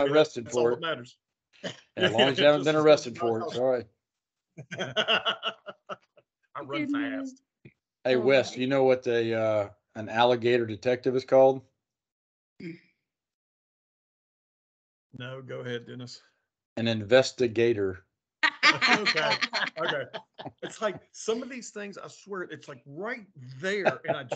arrested That's all for that it. matters. As long as you haven't been arrested for it, it's all right. I run fast. Hey, Wes, you know what an alligator detective is called? No, go ahead, Dennis. An investigator. Okay. It's like some of these things, I swear, it's like right there, and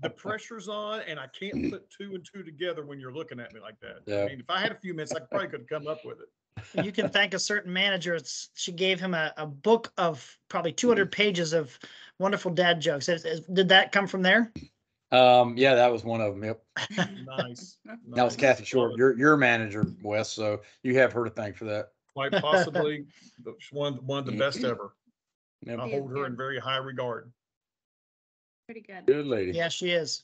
the pressure's on, and I can't put two and two together when you're looking at me like that. Yeah. I mean, if I had a few minutes, I probably could have come up with it. You can thank a certain manager. She gave him a book of probably 200 pages of wonderful dad jokes. Did that come from there? Yeah, that was one of them. Yep. Nice. That was Kathy Short, your manager, Wes. So you have her to thank for that. Quite possibly one of the best ever. Yep. I hold her in very high regard. Pretty good. Good lady. Yeah, she is.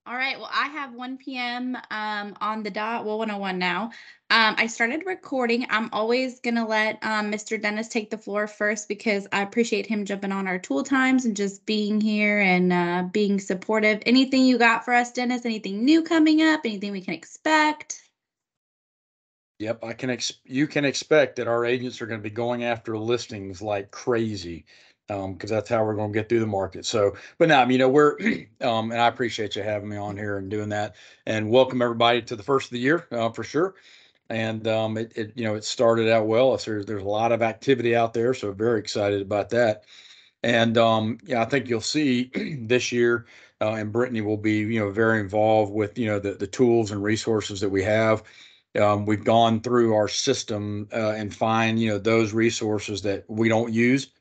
All right. Well, I have 1 p.m. On the dot. Well, 1:01 now. I started recording. I'm always going to let Mr. Dennis take the floor first because I appreciate him jumping on our tool times and just being here and being supportive. Anything you got for us, Dennis? Anything new coming up? Anything we can expect? Yep, you can expect that our agents are going to be going after listings like crazy, because that's how we're going to get through the market. So, but now, we're, and I appreciate you having me on here and doing that, and welcome everybody to the first of the year, for sure. And it started out well. So there's a lot of activity out there, so very excited about that. And I think you'll see this year, and Brittany will be, very involved with, the tools and resources that we have. We've gone through our system and find, those resources that we don't use.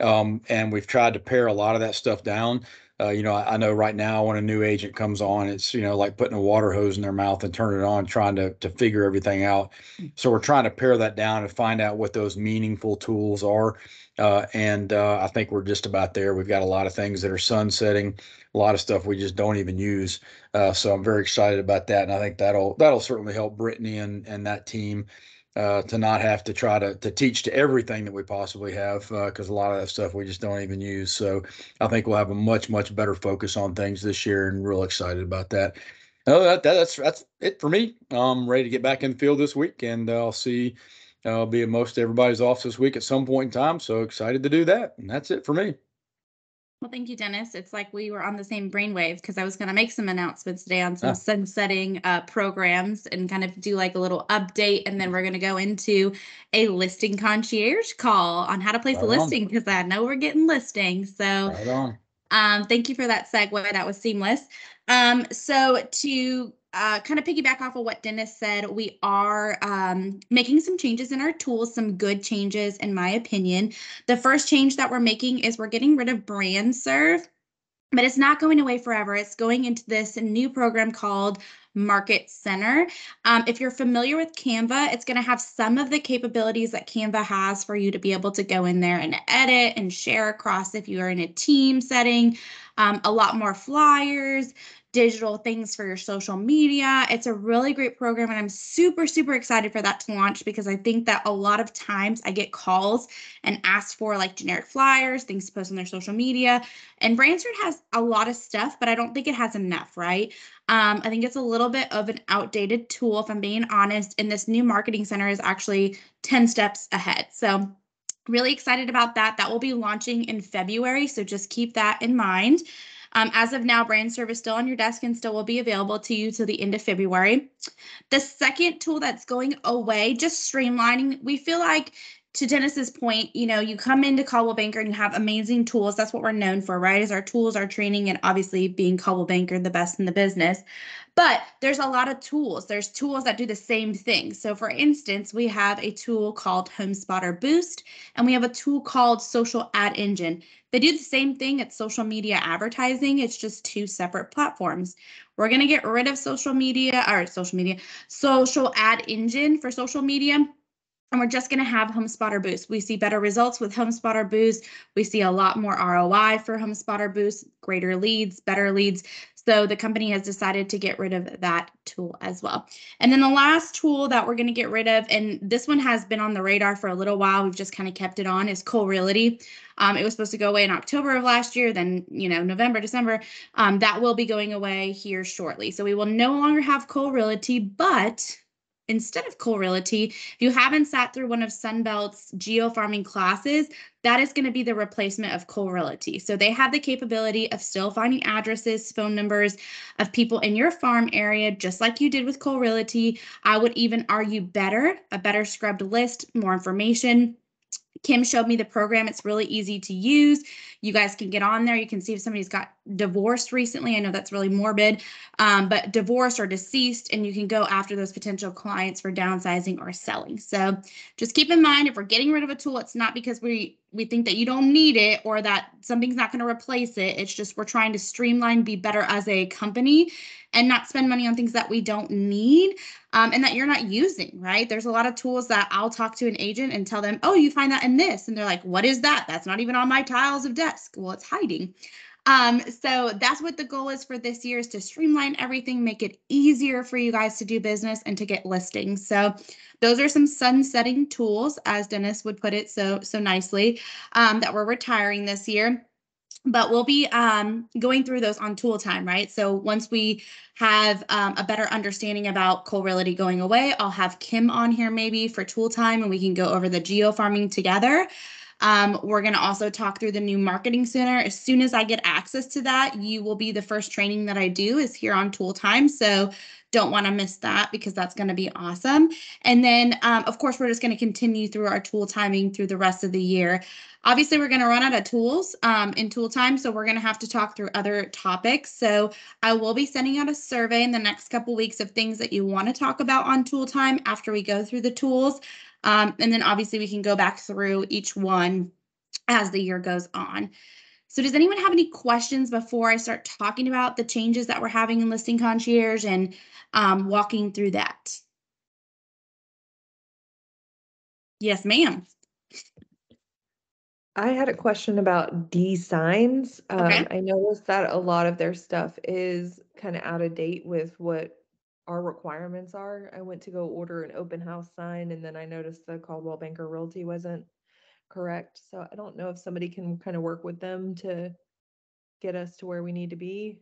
And we've tried to pare a lot of that stuff down. I know right now when a new agent comes on, it's, like putting a water hose in their mouth and turn it on, trying to figure everything out. So we're trying to pare that down and find out what those meaningful tools are. And I think we're just about there. We've got a lot of things that are sunsetting, a lot of stuff we just don't even use. So I'm very excited about that. And I think that'll certainly help Brittany and that team to not have to try to teach to everything that we possibly have, because a lot of that stuff we just don't even use. So I think we'll have a much, much better focus on things this year, and real excited about that. That's it for me. I'm ready to get back in the field this week, and I'll be at most everybody's office this week at some point in time. So excited to do that. And that's it for me. Well, thank you, Dennis. It's like we were on the same brainwave because I was going to make some announcements today on some sunsetting programs and kind of do like a little update. And then we're going to go into a listing concierge call on how to place a listing, because I know we're getting listings. So thank you for that segue. That was seamless. So to kind of piggyback off of what Dennis said, we are making some changes in our tools, some good changes, in my opinion. The first change that we're making is we're getting rid of brand serve, but it's not going away forever. It's going into this new program called Market Center. If you're familiar with Canva, it's going to have some of the capabilities that Canva has for you to be able to go in there and edit and share across if you are in a team setting, a lot more flyers, digital things for your social media. It's a really great program, and I'm super, super excited for that to launch, because I think that a lot of times I get calls and asked for like generic flyers, things to post on their social media, and Bransford has a lot of stuff, but I don't think it has enough, right? I think it's a little bit of an outdated tool, if I'm being honest, and this new marketing center is actually 10 steps ahead. So really excited about that. That will be launching in February, so just keep that in mind. As of now, brand serve is still on your desk and still will be available to you till the end of February. The second tool that's going away, just streamlining, we feel like, to Dennis's point, you come into Coldwell Banker and you have amazing tools. That's what we're known for, right? Is our tools, our training, and obviously being Coldwell Banker, the best in the business. But there's a lot of tools. There's tools that do the same thing. So for instance, we have a tool called HomeSpotter Boost, and we have a tool called Social Ad Engine. They do the same thing. It's social media advertising. It's just two separate platforms. We're going to get rid of social ad engine for social media. And we're just going to have HomeSpotter Boost. We see better results with HomeSpotter Boost. We see a lot more ROI for HomeSpotter Boost, greater leads, better leads. So the company has decided to get rid of that tool as well. And then the last tool that we're going to get rid of, and this one has been on the radar for a little while, we've just kind of kept it on, is Cole Realty. It was supposed to go away in October of last year, then, November, December. That will be going away here shortly. So we will no longer have Cole Realty, but instead of Cole Realty. If you haven't sat through one of Sunbelt's geofarming classes, that is going to be the replacement of Cole Realty. So they have the capability of still finding addresses, phone numbers of people in your farm area, just like you did with Cole Realty. I would even argue a better scrubbed list, more information. Kim showed me the program. It's really easy to use. You guys can get on there. You can see if somebody's got divorced recently. I know that's really morbid, but divorced or deceased, and you can go after those potential clients for downsizing or selling. So just keep in mind, if we're getting rid of a tool, it's not because we think that you don't need it or that something's not going to replace it. It's just we're trying to streamline, be better as a company, and not spend money on things that we don't need. And that you're not using, right? There's a lot of tools that I'll talk to an agent and tell them, oh, you find that in this. And they're like, what is that? That's not even on my tiles of desk. Well, it's hiding. So that's what the goal is for this year, is to streamline everything, make it easier for you guys to do business and to get listings. So those are some sunsetting tools, as Dennis would put it so nicely, that we're retiring this year. But we'll be going through those on tool time, right? So once we have a better understanding about Cole Realty going away, I'll have Kim on here maybe for tool time, and we can go over the geo farming together. We're going to also talk through the new marketing center. As soon as I get access to that, you will be the first training that I do is here on tool time. So don't want to miss that, because that's going to be awesome. And then, of course, we're just going to continue through our tool timing through the rest of the year. Obviously, we're going to run out of tools in tool time, so we're going to have to talk through other topics. So I will be sending out a survey in the next couple weeks of things that you want to talk about on tool time after we go through the tools. And then obviously we can go back through each one as the year goes on. So does anyone have any questions before I start talking about the changes that we're having in Listing Concierge and walking through that? Yes, ma'am. I had a question about D-signs. Okay. I noticed that a lot of their stuff is kind of out of date with what our requirements are. I went to go order an open house sign, and then I noticed the Caldwell Banker Realty wasn't correct. So I don't know if somebody can kind of work with them to get us to where we need to be.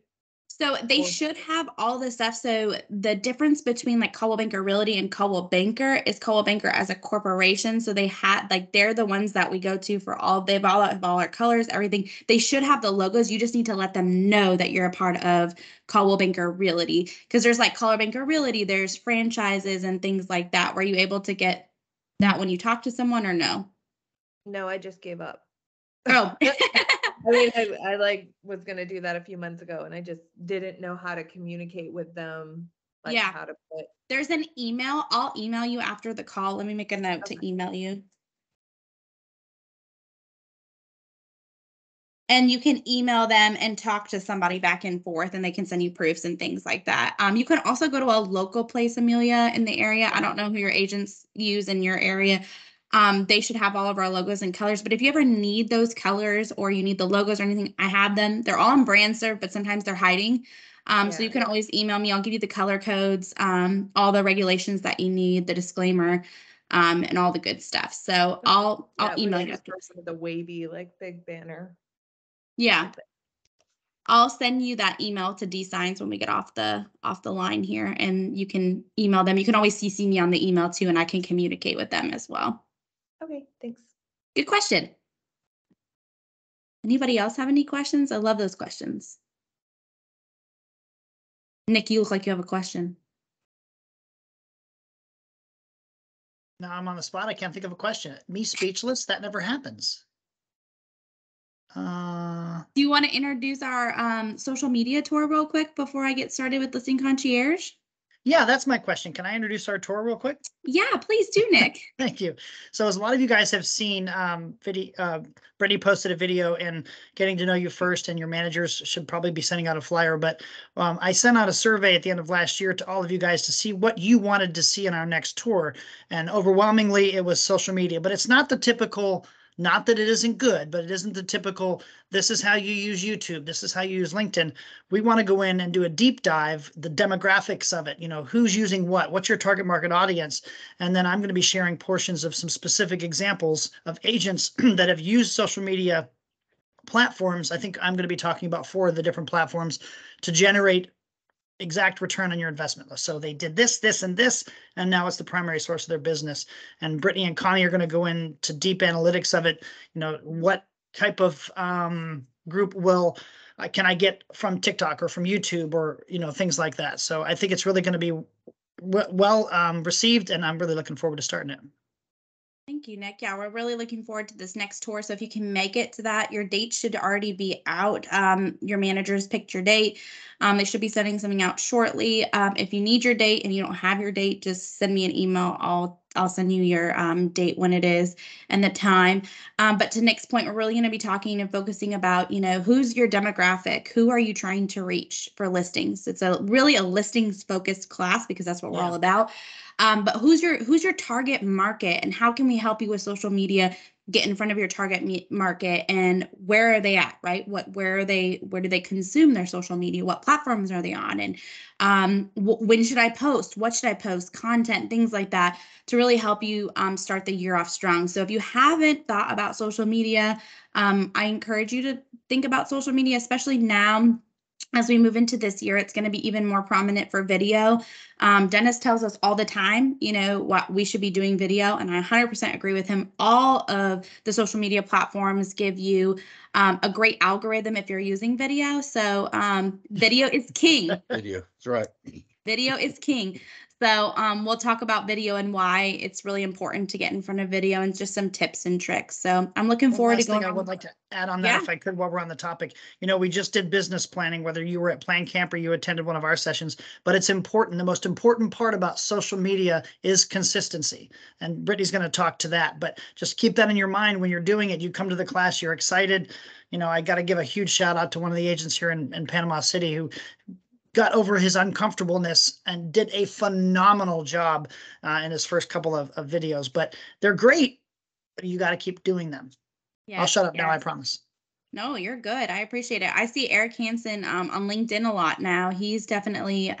So they should have all this stuff. So the difference between like Coldwell Banker Realty and Coldwell Banker is Coldwell Banker as a corporation. So they had they're the ones that we go to for all, they have all our colors, everything. They should have the logos. You just need to let them know that you're a part of Coldwell Banker Realty, because there's like Coldwell Banker Realty, there's franchises and things like that. Were you able to get that when you talk to someone, or no? No, I just gave up. Oh. I mean, I like was gonna do that a few months ago, and I just didn't know how to communicate with them. Like Yeah. how to put. There's an email. I'll email you after the call. Let me make a note Okay. to email you. And you can email them and talk to somebody back and forth, and they can send you proofs and things like that. You can also go to a local place, Amelia, in the area. I don't know who your agents use in your area. They should have all of our logos and colors, but if you ever need those colors or you need the logos or anything, I have them. They're all on brand serve, but sometimes they're hiding. So you can always email me. I'll give you the color codes, all the regulations that you need, the disclaimer, and all the good stuff. So I'll email you. With the wavy, like big banner. Yeah. I'll send you that email to D-Signs when we get off the line here, and you can email them. You can always CC me on the email too, and I can communicate with them as well. Okay, thanks. Good question. Anybody else have any questions? I love those questions. Nick, you look like you have a question. Now I'm on the spot. I can't think of a question. Me speechless? That never happens. Do you want to introduce our social media tour real quick before I get started with Listing Concierge? Yeah, that's my question. Can I introduce our tour real quick? Yeah, please do, Nick. Thank you. So as a lot of you guys have seen, Brittany posted a video in Getting to Know You First, and your managers should probably be sending out a flyer. But I sent out a survey at the end of last year to all of you guys to see what you wanted to see in our next tour. And overwhelmingly, it was social media. But it's not the typical, not that it isn't good, but it isn't the typical, this is how you use YouTube, this is how you use LinkedIn. We want to go in and do a deep dive, the demographics of it, you know, who's using what's your target market audience? And then I'm going to be sharing portions of some specific examples of agents that have used social media platforms. I think I'm going to be talking about 4 of the different platforms to generate exact return on your investment. So they did this, this, and this, and now it's the primary source of their business. And Brittany and Connie are going to go into deep analytics of it. What type of group can I get from TikTok or from YouTube or, things like that. So I think it's really going to be well received, and I'm really looking forward to starting it. Thank you, Nick. Yeah, we're really looking forward to this next tour. So if you can make it to that, your date should already be out. Your managers picked your date. They should be sending something out shortly. If you need your date and you don't have your date, just send me an email. I'll send you your date when it is and the time. But to Nick's point, we're really going to be talking and focusing about, who's your demographic? Who are you trying to reach for listings? It's really a listings focused class because that's what we're all about. But who's your target market, and how can we help you with social media get in front of your target market, and where are they at, right? Where do they consume their social media? What platforms are they on? And when should I post? What should I post? Content, things like that, to really help you start the year off strong. So if you haven't thought about social media, I encourage you to think about social media, especially now. As we move into this year, it's going to be even more prominent for video. Dennis tells us all the time, what we should be doing video, and I 100% agree with him. All of the social media platforms give you a great algorithm if you're using video. So video is king. Video, that's right. Video is king. So we'll talk about video and why it's really important to get in front of video, and just some tips and tricks. So I'm looking forward to going. I would like to add on that, if I could, while we're on the topic. We just did business planning, whether you were at Plan Camp or you attended one of our sessions, but it's important. The most important part about social media is consistency. And Brittany's going to talk to that, but just keep that in your mind when you're doing it. You come to the class, you're excited. I got to give a huge shout out to one of the agents here in Panama City who got over his uncomfortableness and did a phenomenal job in his first couple of videos. But they're great, but you got to keep doing them. I'll shut up now, I promise. No, you're good. I appreciate it. I see Eric Hansen on LinkedIn a lot now. He's definitely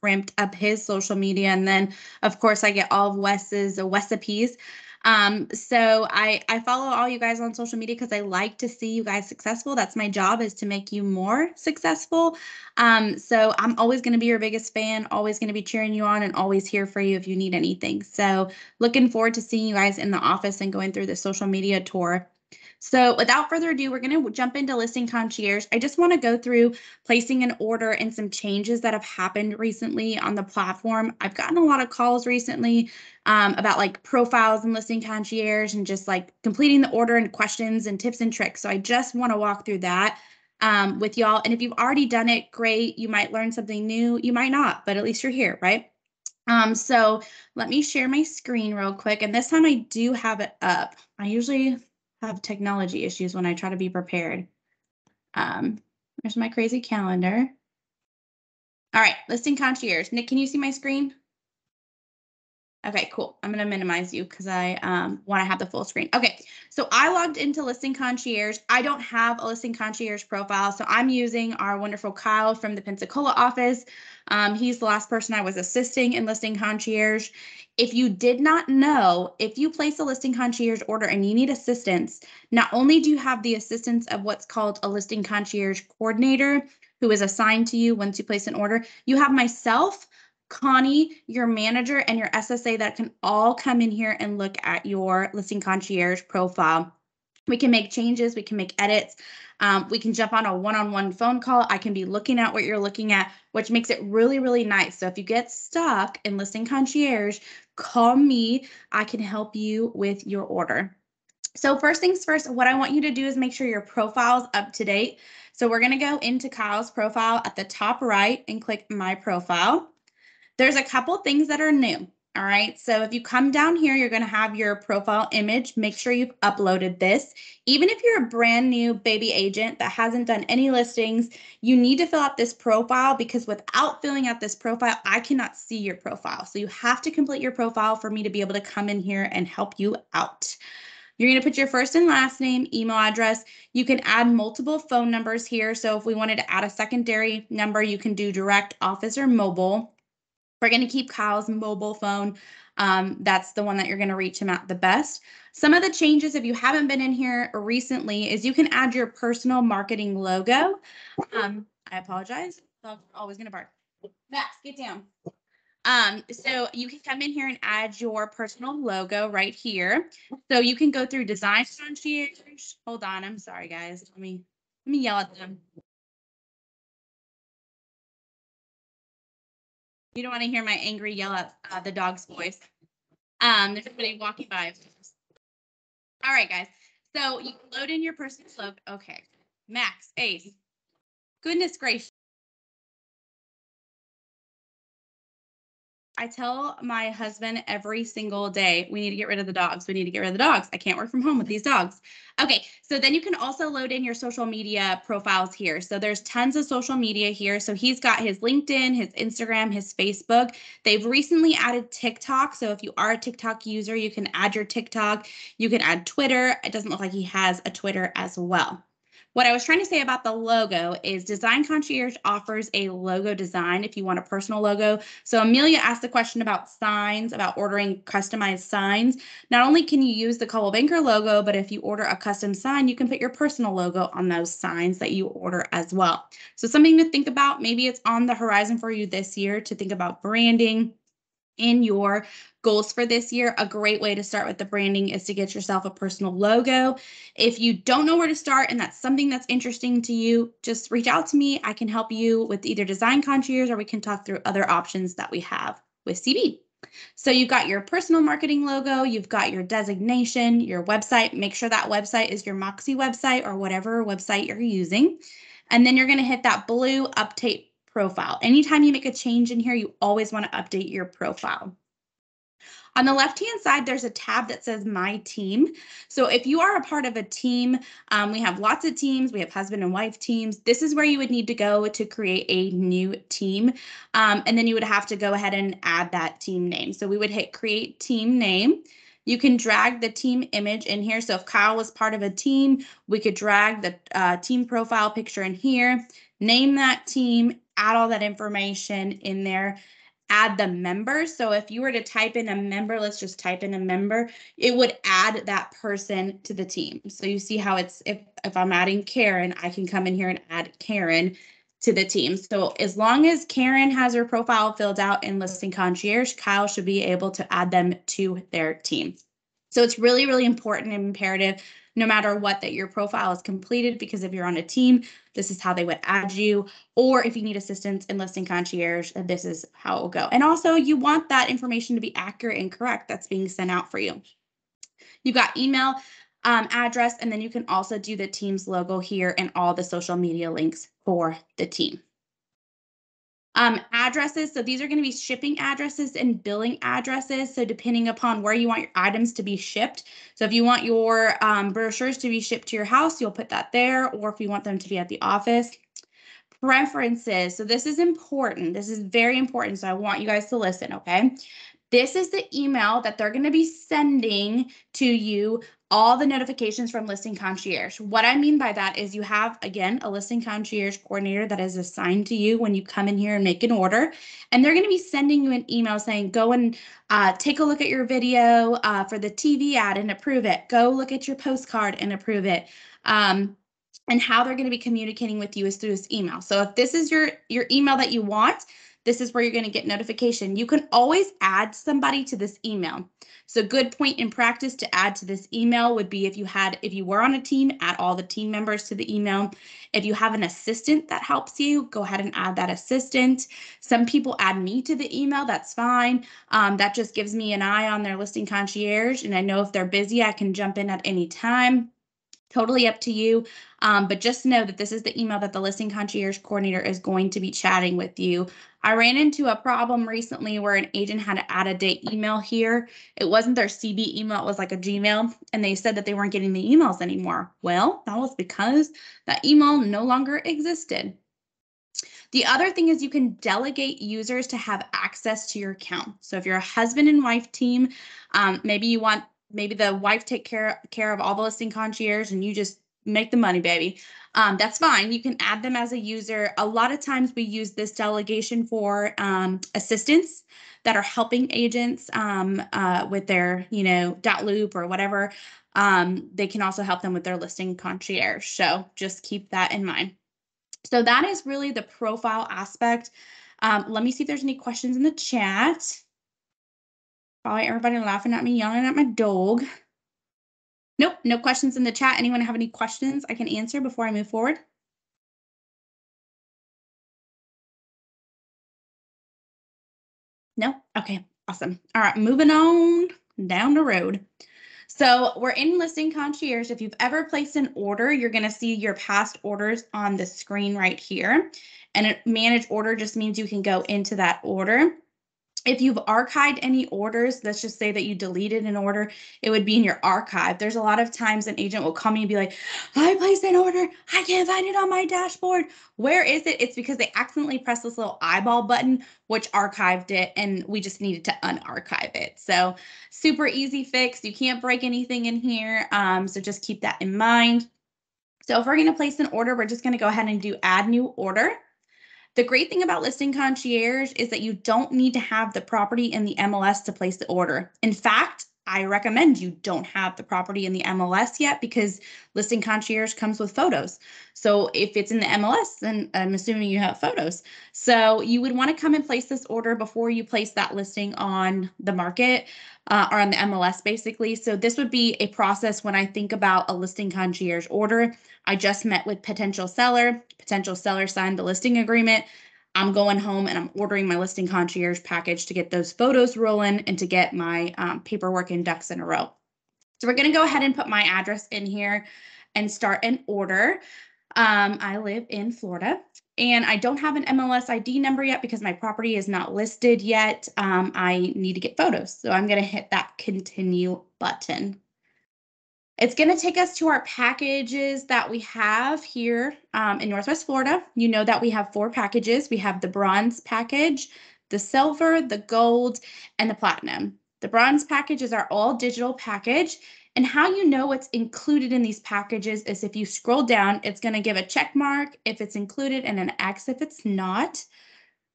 ramped up his social media. And then, of course, I get all of Wes's recipes. So I follow all you guys on social media because I like to see you guys successful. That's my job, is to make you more successful. So I'm always going to be your biggest fan, always going to be cheering you on, and always here for you if you need anything. So looking forward to seeing you guys in the office and going through the social media tour. So without further ado, we're going to jump into Listing Concierge. I just want to go through placing an order and some changes that have happened recently on the platform. I've gotten a lot of calls recently about like profiles and Listing Concierge, and just like completing the order and questions and tips and tricks. So I just want to walk through that with y'all. And if you've already done it, great. You might learn something new. You might not, but at least you're here, right? So let me share my screen real quick. And this time I do have it up. I usually have technology issues when I try to be prepared. There's my crazy calendar. All right, Listing Concierge. Nick, can you see my screen? Okay, cool. I'm going to minimize you because I want to have the full screen. Okay, so I logged into Listing Concierge. I don't have a Listing Concierge profile, so I'm using our wonderful Kyle from the Pensacola office. He's the last person I was assisting in Listing Concierge. If you did not know, if you place a Listing Concierge order and you need assistance, not only do you have the assistance of what's called a Listing Concierge coordinator who is assigned to you once you place an order, you have myself, Connie, your manager, and your SSA that can all come in here and look at your Listing Concierge profile. We can make changes, we can make edits, we can jump on a one-on-one phone call. I can be looking at what you're looking at, which makes it really, really nice. So if you get stuck in Listing Concierge, call me. I can help you with your order. So first things first, what I want you to do is make sure your profile is up to date. So we're going to go into Kyle's profile at the top right and click My Profile. There's a couple things that are new. All right. So if you come down here, you're going to have your profile image. Make sure you've uploaded this. Even if you're a brand new baby agent that hasn't done any listings, you need to fill out this profile, because without filling out this profile, I cannot see your profile. So you have to complete your profile for me to be able to come in here and help you out. You're going to put your first and last name, email address. You can add multiple phone numbers here. So if we wanted to add a secondary number, you can do direct, office, or mobile. We're going to keep Kyle's mobile phone. That's the one that you're going to reach him at the best. Some of the changes, if you haven't been in here recently, is you can add your personal marketing logo. I apologize. Dog's always going to bark. Max, get down. So you can come in here and add your personal logo right here. So you can go through design concierge. Hold on, I'm sorry guys. Let me yell at them. You don't want to hear my angry yell at the dog's voice. There's somebody walking by. All right, guys. So you can load in your personal logo. Okay. Max, Ace. Goodness gracious. I tell my husband every single day, we need to get rid of the dogs. We need to get rid of the dogs. I can't work from home with these dogs. Okay, so then you can also load in your social media profiles here. So there's tons of social media here. So he's got his LinkedIn, his Instagram, his Facebook. They've recently added TikTok. So if you are a TikTok user, you can add your TikTok. You can add Twitter. It doesn't look like he has a Twitter as well. What I was trying to say about the logo is Design Concierge offers a logo design if you want a personal logo. So Amelia asked the question about signs, about ordering customized signs. Not only can you use the Coldwell Banker logo, but if you order a custom sign, you can put your personal logo on those signs that you order as well. So something to think about, maybe it's on the horizon for you this year to think about branding in your goals for this year. A great way to start with the branding is to get yourself a personal logo. If you don't know where to start and that's something that's interesting to you, just reach out to me. I can help you with either Design Concierge or we can talk through other options that we have with CB. So you've got your personal marketing logo, you've got your designation, your website. Make sure that website is your Moxie website or whatever website you're using. And then you're going to hit that blue update profile. Anytime you make a change in here, you always want to update your profile. On the left-hand side, there's a tab that says My Team. So if you are a part of a team, we have lots of teams. We have husband and wife teams. This is where you would need to go to create a new team. And then you would have to go ahead and add that team name. So we would hit Create Team Name. You can drag the team image in here. So if Kyle was part of a team, we could drag the team profile picture in here, name that team, add all that information in there, add the member. So if you were to type in a member, let's just type in a member, it would add that person to the team. So you see how it's, if I'm adding Karen, I can come in here and add Karen to the team. So as long as Karen has her profile filled out in Listing Concierge, Kyle should be able to add them to their team. So it's really, really important and imperative, no matter what, that your profile is completed, because if you're on a team, this is how they would add you. Or if you need assistance in Listing Concierge, this is how it will go. And also you want that information to be accurate and correct that's being sent out for you. You've got email, address, and then you can also do the team's logo here and all the social media links for the team. Addresses. So these are going to be shipping addresses and billing addresses. So depending upon where you want your items to be shipped. So if you want your brochures to be shipped to your house, you'll put that there. Or if you want them to be at the office. Preferences. So this is important. This is very important. So I want you guys to listen, okay? This is the email that they're going to be sending to you, all the notifications from Listing Concierge. What I mean by that is you have, again, a Listing Concierge coordinator that is assigned to you when you come in here and make an order. And they're going to be sending you an email saying, go and take a look at your video for the TV ad and approve it. Go look at your postcard and approve it. And how they're going to be communicating with you is through this email. So if this is your email that you want, this is where you're going to get notification. You can always add somebody to this email. So good point in practice to add to this email would be if you were on a team, add all the team members to the email. If you have an assistant that helps you, go ahead and add that assistant. Some people add me to the email. That's fine. That just gives me an eye on their Listing Concierge. And I know if they're busy, I can jump in at any time. Totally up to you. But just know that this is the email that the Listing Concierge coordinator is going to be chatting with you. I ran into a problem recently where an agent had to add a date email here. It wasn't their CB email, it was like a Gmail, and they said that they weren't getting the emails anymore. Well, that was because that email no longer existed. The other thing is you can delegate users to have access to your account. So if you're a husband and wife team, maybe the wife take care of all the Listing Concierge and you just make the money, baby. That's fine. You can add them as a user. A lot of times we use this delegation for assistants that are helping agents with their, .loop or whatever. They can also help them with their Listing Concierge. So just keep that in mind. So that is really the profile aspect Let me see if there's any questions in the chat. Probably everybody laughing at me, yelling at my dog. Nope, no questions in the chat. Anyone have any questions I can answer before I move forward? No? Okay, awesome. All right, moving on down the road. So we're in listing concierge. If you've ever placed an order, you're going to see your past orders on the screen right here. And a manage order just means you can go into that order. If you've archived any orders, let's just say that you deleted an order, it would be in your archive. There's a lot of times an agent will call me and be like, I placed an order. I can't find it on my dashboard. Where is it? It's because they accidentally pressed this little eyeball button, which archived it, and we just needed to unarchive it. So super easy fix. You can't break anything in here. So just keep that in mind. So if we're going to place an order, we're just going to go ahead and do add new order. The great thing about listing concierge is that you don't need to have the property in the MLS to place the order. In fact, I recommend you don't have the property in the MLS yet because listing concierge comes with photos. So if it's in the MLS, then I'm assuming you have photos. So you would want to come and place this order before you place that listing on the market or on the MLS basically. So this would be a process when I think about a listing concierge order. I just met with potential seller signed the listing agreement. I'm going home and I'm ordering my listing concierge package to get those photos rolling and to get my paperwork and ducks in a row. So we're going to go ahead and put my address in here and start an order. I live in Florida and I don't have an MLS ID number yet because my property is not listed yet. I need to get photos. So I'm going to hit that continue button. It's going to take us to our packages that we have here in Northwest Florida. You know that we have 4 packages. We have the bronze package, the silver, the gold, and the platinum. The bronze package is our all digital package. And how you know what's included in these packages is if you scroll down, it's going to give a check mark if it's included and an X if it's not.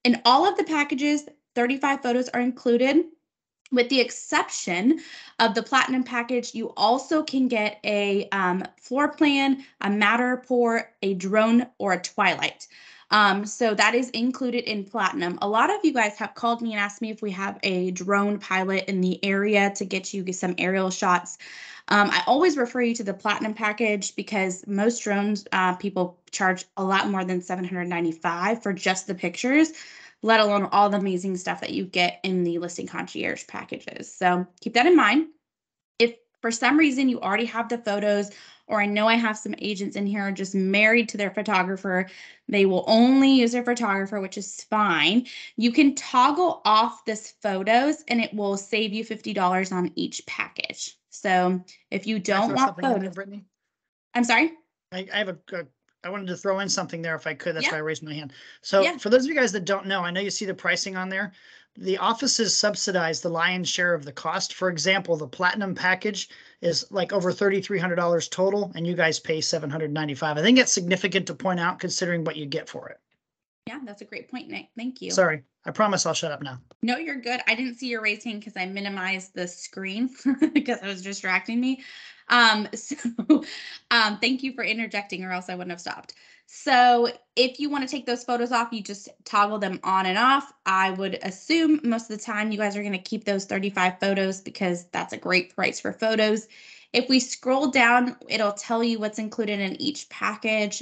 In all of the packages, 35 photos are included. With the exception of the platinum package, you also can get a floor plan, a Matterport, a drone, or a Twilight. So that is included in platinum. A lot of you guys have called me and asked me if we have a drone pilot in the area to get you some aerial shots. I always refer you to the platinum package because most drones people charge a lot more than $795 for just the pictures, let alone all the amazing stuff that you get in the listing concierge packages. So keep that in mind. If for some reason you already have the photos, or I know I have some agents in here just married to their photographer, they will only use their photographer, which is fine. You can toggle off this photos and it will save you $50 on each package. So if you don't want photos, Brittany? I'm sorry? I have I wanted to throw in something there if I could. That's Yeah. why I raised my hand. So Yeah. for those of you guys that don't know, I know you see the pricing on there. The offices subsidize the lion's share of the cost. For example, the platinum package is like over $3,300 total, and you guys pay $795. I think it's significant to point out considering what you get for it. Yeah, that's a great point, Nick. Thank you. Sorry, I promise I'll shut up now. No, you're good. I didn't see your raised hand because I minimized the screen because it was distracting me. Thank you for interjecting or else I wouldn't have stopped. So if you want to take those photos off, you just toggle them on and off. I would assume most of the time you guys are going to keep those 35 photos because that's a great price for photos. If we scroll down, it'll tell you what's included in each package.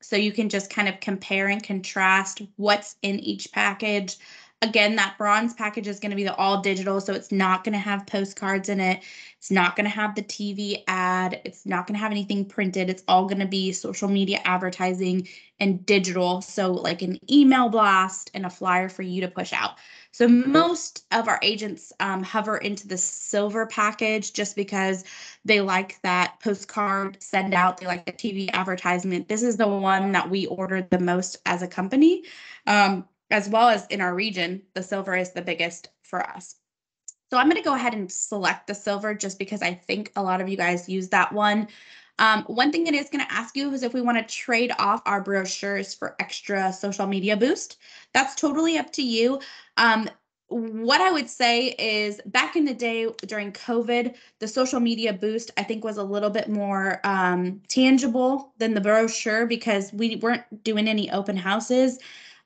So you can just kind of compare and contrast what's in each package. Again, that bronze package is going to be the all digital, so it's not going to have postcards in it. It's not going to have the TV ad. It's not going to have anything printed. It's all going to be social media advertising and digital. So like an email blast and a flyer for you to push out. So most of our agents hover into the silver package just because they like that postcard send out. They like the TV advertisement. This is the one that we ordered the most as a company. As well as in our region, the silver is the biggest for us. So I'm going to go ahead and select the silver just because I think a lot of you guys use that one. One thing it is going to ask you is if we want to trade off our brochures for extra social media boost. That's totally up to you. What I would say is back in the day during COVID, the social media boost, I think, was a little bit more tangible than the brochure because we weren't doing any open houses.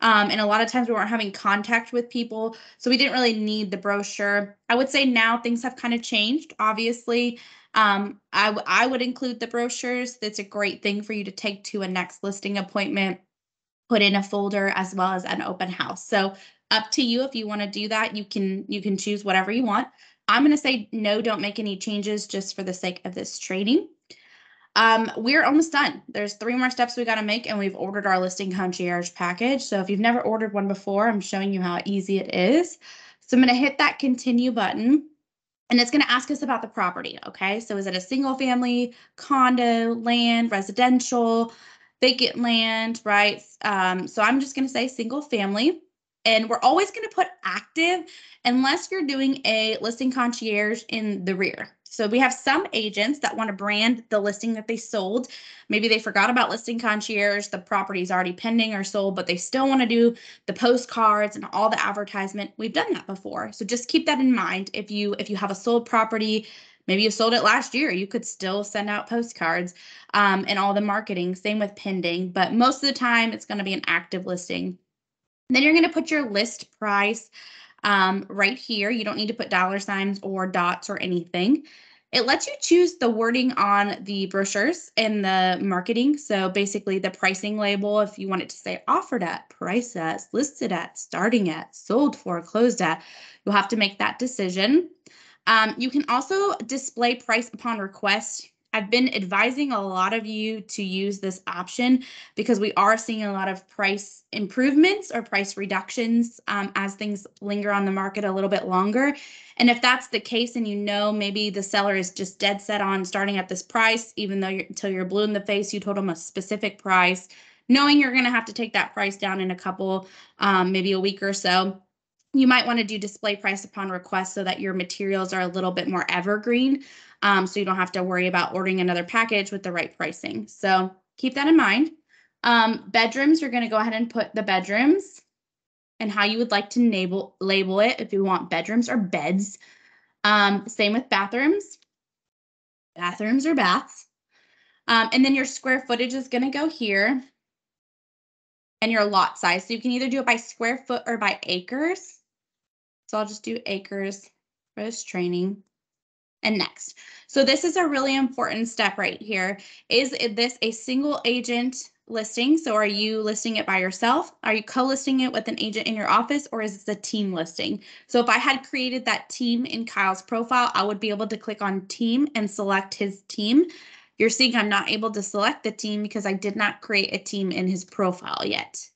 And a lot of times we weren't having contact with people, so we didn't really need the brochure. I would say now things have kind of changed, obviously. I would include the brochures. That's a great thing for you to take to a next listing appointment, put in a folder, as well as an open house. So up to you if you want to do that. You can choose whatever you want. I'm going to say no, don't make any changes just for the sake of this training. We're almost done. There's 3 more steps we got to make, and we've ordered our listing concierge package. So if you've never ordered one before, I'm showing you how easy it is. So I'm going to hit that continue button, and it's going to ask us about the property. Okay. So is it a single family, condo, land, residential, vacant land, right? So I'm just going to say single family. And we're always going to put active unless you're doing a listing concierge in the rear. So we have some agents that want to brand the listing that they sold. Maybe they forgot about listing concierge, the property is already pending or sold, but they still want to do the postcards and all the advertisement. We've done that before. So just keep that in mind. If you have a sold property, maybe you sold it last year, you could still send out postcards and all the marketing. Same with pending, but most of the time it's going to be an active listing. Then you're going to put your list price right here. You don't need to put dollar signs or dots or anything. It lets you choose the wording on the brochures and the marketing. So basically the pricing label, if you want it to say offered at, priced at, listed at, starting at, sold for, closed at, you'll have to make that decision. You can also display price upon request. I've been advising a lot of you to use this option because we are seeing a lot of price improvements or price reductions as things linger on the market a little bit longer. And if that's the case, and maybe the seller is just dead set on starting at this price, even though until you're blue in the face, you told them a specific price, knowing you're going to have to take that price down in a couple, maybe a week or so, you might want to do display price upon request so that your materials are a little bit more evergreen. So you don't have to worry about ordering another package with the right pricing. So keep that in mind. Bedrooms, you're going to go ahead and put the bedrooms and how you would like to label it, if you want bedrooms or beds. Same with bathrooms. Bathrooms or baths. And then your square footage is going to go here. And your lot size. So you can either do it by square foot or by acres. So I'll just do acres for this training. And next. So this is a really important step right here. Is this a single agent listing? So are you listing it by yourself? Are you co-listing it with an agent in your office, or is this a team listing? So if I had created that team in Kyle's profile, I would be able to click on team and select his team. You're seeing I'm not able to select the team because I did not create a team in his profile yet.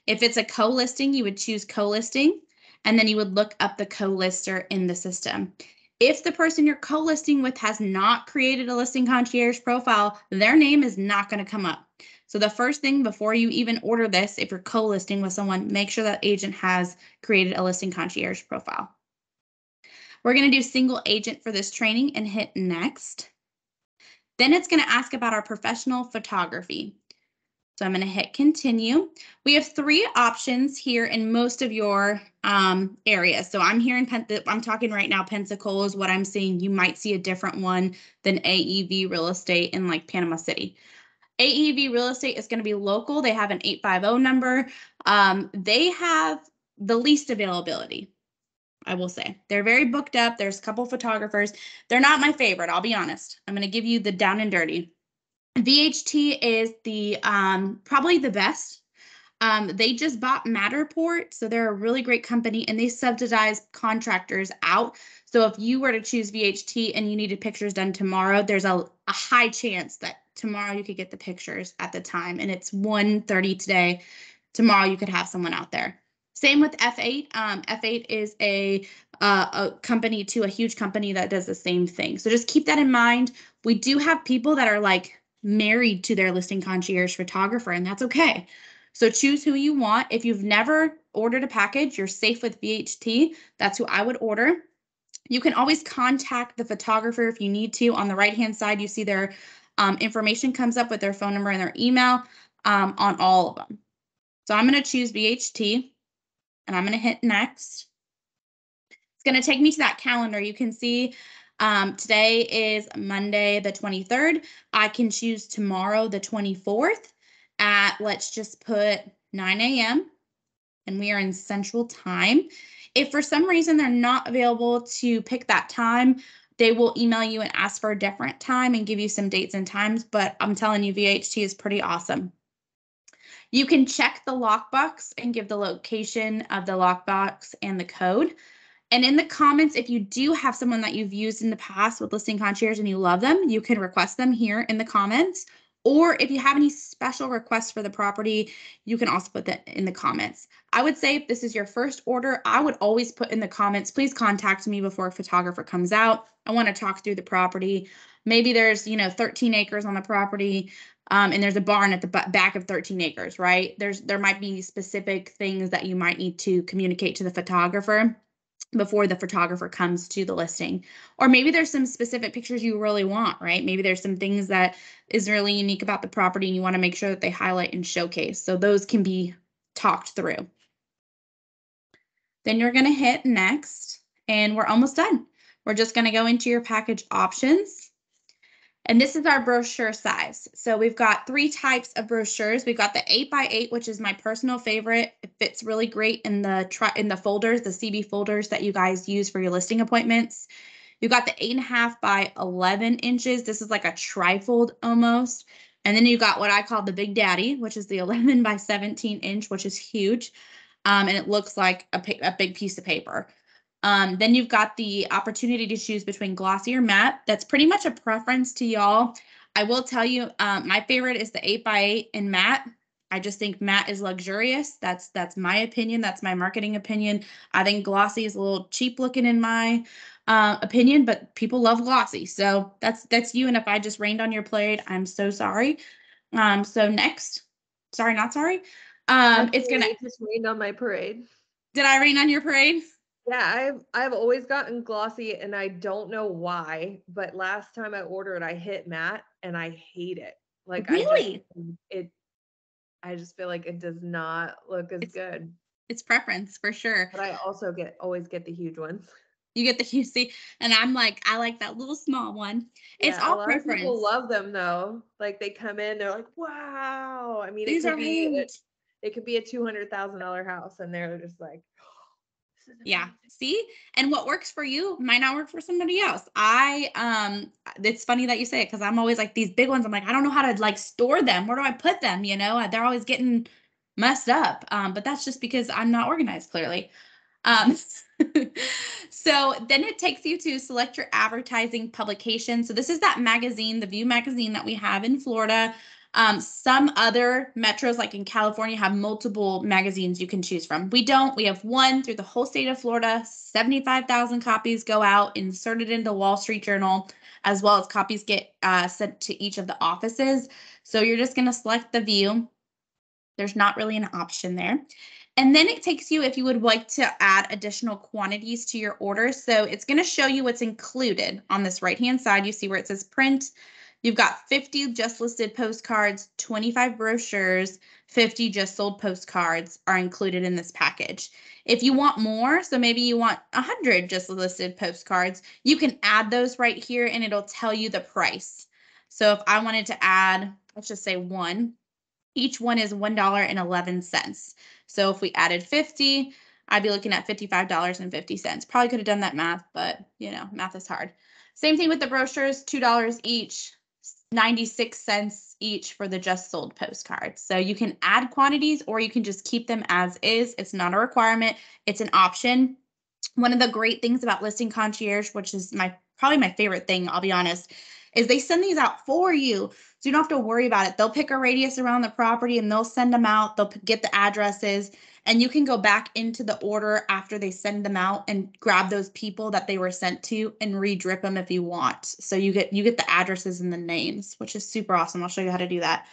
If it's a co-listing, you would choose co-listing, and then you would look up the co-lister in the system. If the person you're co-listing with has not created a listing concierge profile, their name is not going to come up. So the first thing before you even order this, if you're co-listing with someone, make sure that agent has created a listing concierge profile. We're going to do single agent for this training and hit next. Then it's going to ask about our professional photography. So I'm going to hit continue. We have 3 options here in most of your areas. So I'm here I'm talking right now, Pensacola is what I'm seeing. You might see a different one than AEV Real Estate in like Panama City. AEV Real Estate is going to be local. They have an 850 number. They have the least availability, I will say. They're very booked up. There's a couple photographers. They're not my favorite, I'll be honest. I'm going to give you the down and dirty. VHT is the probably the best. They just bought Matterport, so they're a really great company, and they subsidize contractors out. So if you were to choose VHT and you needed pictures done tomorrow, there's a high chance that tomorrow you could get the pictures at the time, and it's 1:30 today. Tomorrow you could have someone out there. Same with F8. F8 is a company too, a huge company that does the same thing. So just keep that in mind. We do have people that are like married to their listing concierge photographer, and that's okay. So choose who you want. If you've never ordered a package, you're safe with VHT. That's who I would order. You can always contact the photographer if you need to. On the right-hand side, you see their information comes up with their phone number and their email on all of them. So I'm going to choose VHT, and I'm going to hit next. It's going to take me to that calendar. You can see today is Monday, the 23rd. I can choose tomorrow, the 24th at, let's just put 9 a.m. and we are in Central Time. If for some reason they're not available to pick that time, they will email you and ask for a different time and give you some dates and times. But I'm telling you, VHT is pretty awesome. You can check the lockbox and give the location of the lockbox and the code. And in the comments, if you do have someone that you've used in the past with Listing Concierge and you love them, you can request them here in the comments. Or if you have any special requests for the property, you can also put that in the comments. I would say if this is your first order, I would always put in the comments, please contact me before a photographer comes out. I want to talk through the property. Maybe there's, 13 acres on the property. And there's a barn at the back of 13 acres, right? There might be specific things that you might need to communicate to the photographer before the photographer comes to the listing. Or maybe there's some specific pictures you really want, right? Maybe there's some things that is really unique about the property and you want to make sure that they highlight and showcase. So those can be talked through. Then you're going to hit next, and we're almost done. We're just going to go into your package options. And this is our brochure size. So we've got 3 types of brochures. We've got the 8x8, which is my personal favorite. It fits really great in the folders, the CB folders that you guys use for your listing appointments. You've got the 8.5 by 11 inches. This is like a trifold almost. And then you got what I call the Big Daddy, which is the 11 by 17 inch, which is huge. And it looks like a big piece of paper. Then you've got the opportunity to choose between glossy or matte. That's pretty much a preference to y'all. I will tell you, my favorite is the 8x8 in matte. I just think matte is luxurious. That's my opinion. That's my marketing opinion. I think glossy is a little cheap looking in my opinion, but people love glossy. So that's you. And if I just rained on your parade, I'm so sorry. So next, sorry, not sorry. It's gonna just rained on my parade. Did I rain on your parade? Yeah, I've always gotten glossy and I don't know why, but last time I ordered, I hit matte and I hate it. Like really? I just feel like it does not look as good. It's preference for sure. But I also always get the huge ones. You get the huge, see, and I like that little small one. It's all a lot preference. of people love them though. Like they come in, they're like, wow. I mean, These are huge. It could be a $200,000 house and they're just like, yeah, see, and what works for you might not work for somebody else. It's funny that you say it because I'm always like these big ones. I'm like, I don't know how to like store them. Where do I put them? They're always getting messed up. But that's just because I'm not organized clearly. So then it takes you to select your advertising publication. So this is that magazine, the View magazine that we have in Florida. Some other metros, like in California, have multiple magazines you can choose from. We don't. We have one through the whole state of Florida. 75,000 copies go out, inserted into the Wall Street Journal, as well as copies get sent to each of the offices. So you're just going to select the View. There's not really an option there. And then it takes you if you would like to add additional quantities to your order. So it's going to show you what's included on this right-hand side. You see where it says print. You've got 50 just listed postcards, 25 brochures, 50 just sold postcards are included in this package. If you want more, so maybe you want 100 just listed postcards, you can add those right here and it'll tell you the price. So if I wanted to add, let's just say one, each one is $1.11. So if we added 50, I'd be looking at $55.50. Probably could have done that math, but math is hard. Same thing with the brochures, $2 each, 96 cents each for the just sold postcards. So you can add quantities or you can just keep them as is. It's not a requirement. It's an option. One of the great things about Listing Concierge, which is probably my favorite thing, I'll be honest, is they send these out for you. So you don't have to worry about it. They'll pick a radius around the property and they'll send them out. They'll get the addresses and you can go back into the order after they send them out and grab those people that they were sent to and re-drip them if you want. So you get the addresses and the names, which is super awesome. I'll show you how to do that.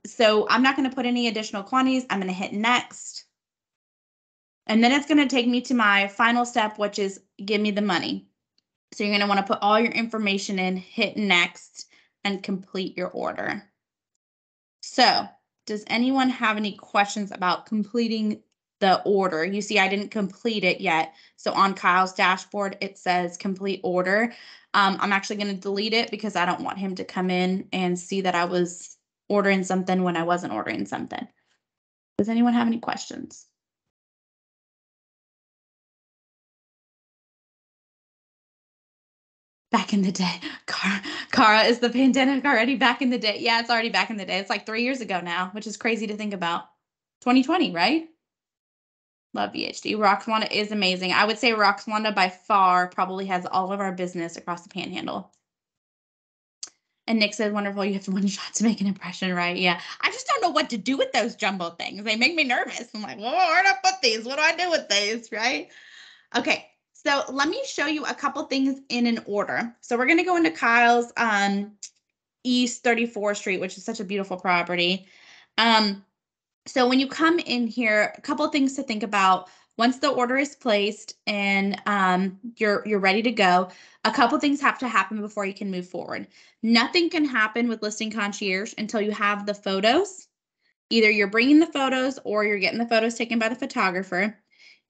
So I'm not going to put any additional quantities. I'm going to hit next. And then it's going to take me to my final step, which is give me the money. So you're going to want to put all your information in, hit next, and complete your order. So does anyone have any questions about completing the order? You see, I didn't complete it yet. So on Kyle's dashboard, it says complete order. I'm actually going to delete it because I don't want him to come in and see that I was ordering something when I wasn't ordering something. Does anyone have any questions? Back in the day. Cara, is the pandemic already back in the day? Yeah, it's already back in the day. It's like 3 years ago now, which is crazy to think about. 2020, right? Love VHD. Roxwanda is amazing. I would say Roxwanda by far probably has all of our business across the Panhandle. And Nick said, wonderful, you have one shot to make an impression, right? Yeah. I just don't know what to do with those jumbo things. They make me nervous. I'm like, well, where do I put these? What do I do with these, right? Okay. So let me show you a couple things in an order. So we're going to go into Kyle's East 34th Street, which is such a beautiful property. So when you come in here, a couple of things to think about. Once the order is placed and you're ready to go, a couple things have to happen before you can move forward. Nothing can happen with listing concierge until you have the photos. Either you're bringing the photos or you're getting the photos taken by the photographer.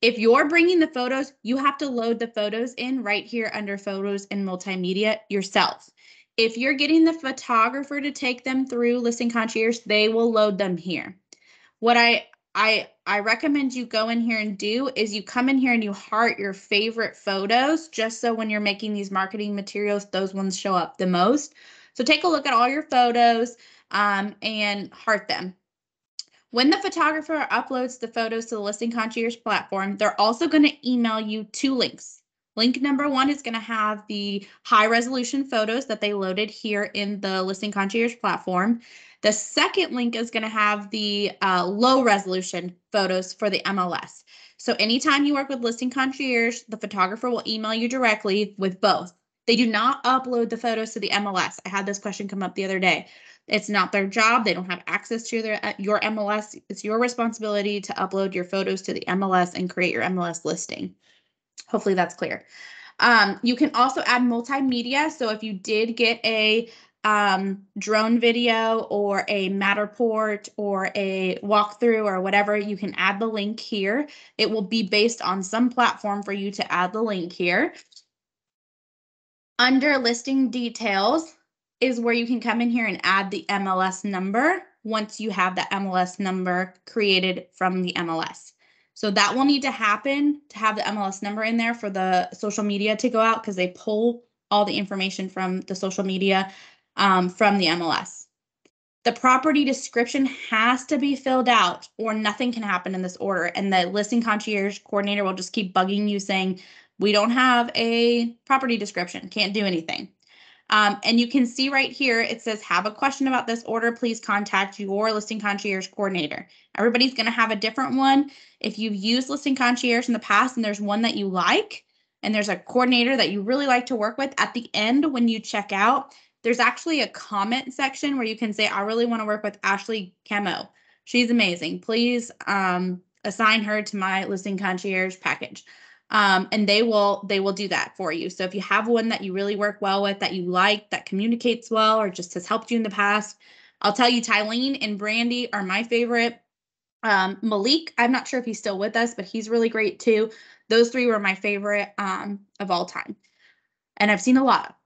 If you're bringing the photos, you have to load the photos in right here under photos and multimedia yourself. If you're getting the photographer to take them through listing concierge, they will load them here. What I recommend you go in here and do is you come in here and you heart your favorite photos, just so when you're making these marketing materials, those ones show up the most. So take a look at all your photos and heart them. When the photographer uploads the photos to the listing concierge platform, they're also going to email you 2 links. Link number 1 is going to have the high resolution photos that they loaded here in the listing concierge platform. The second link is going to have the low resolution photos for the MLS. So anytime you work with listing concierge, the photographer will email you directly with both. They do not upload the photos to the MLS. I had this question come up the other day. It's not their job. They don't have access to your MLS. It's your responsibility to upload your photos to the MLS and create your MLS listing. Hopefully that's clear. You can also add multimedia. So if you did get a drone video or a Matterport or a walkthrough or whatever, you can add the link here. It will be based on some platform for you to add the link here. Under listing details is where you can come in here and add the MLS number once you have the MLS number created from the MLS. So that will need to happen to have the MLS number in there for the social media to go out, because they pull all the information from the social media from the MLS. The property description has to be filled out or nothing can happen in this order. And the listing concierge coordinator will just keep bugging you saying, we don't have a property description, can't do anything. And you can see right here, it says, have a question about this order, please contact your listing concierge coordinator. Everybody's going to have a different one. If you've used listing concierge in the past and there's one that you like, and there's a coordinator that you really like to work with, at the end when you check out, there's actually a comment section where you can say, I really want to work with Ashley Camo. She's amazing. Please assign her to my listing concierge package. And they will do that for you. So if you have one that you really work well with, that you like, that communicates well, or just has helped you in the past, I'll tell you, Tylene and Brandy are my favorite. Malik, I'm not sure if he's still with us, but he's really great too. Those 3 were my favorite of all time. And I've seen a lot.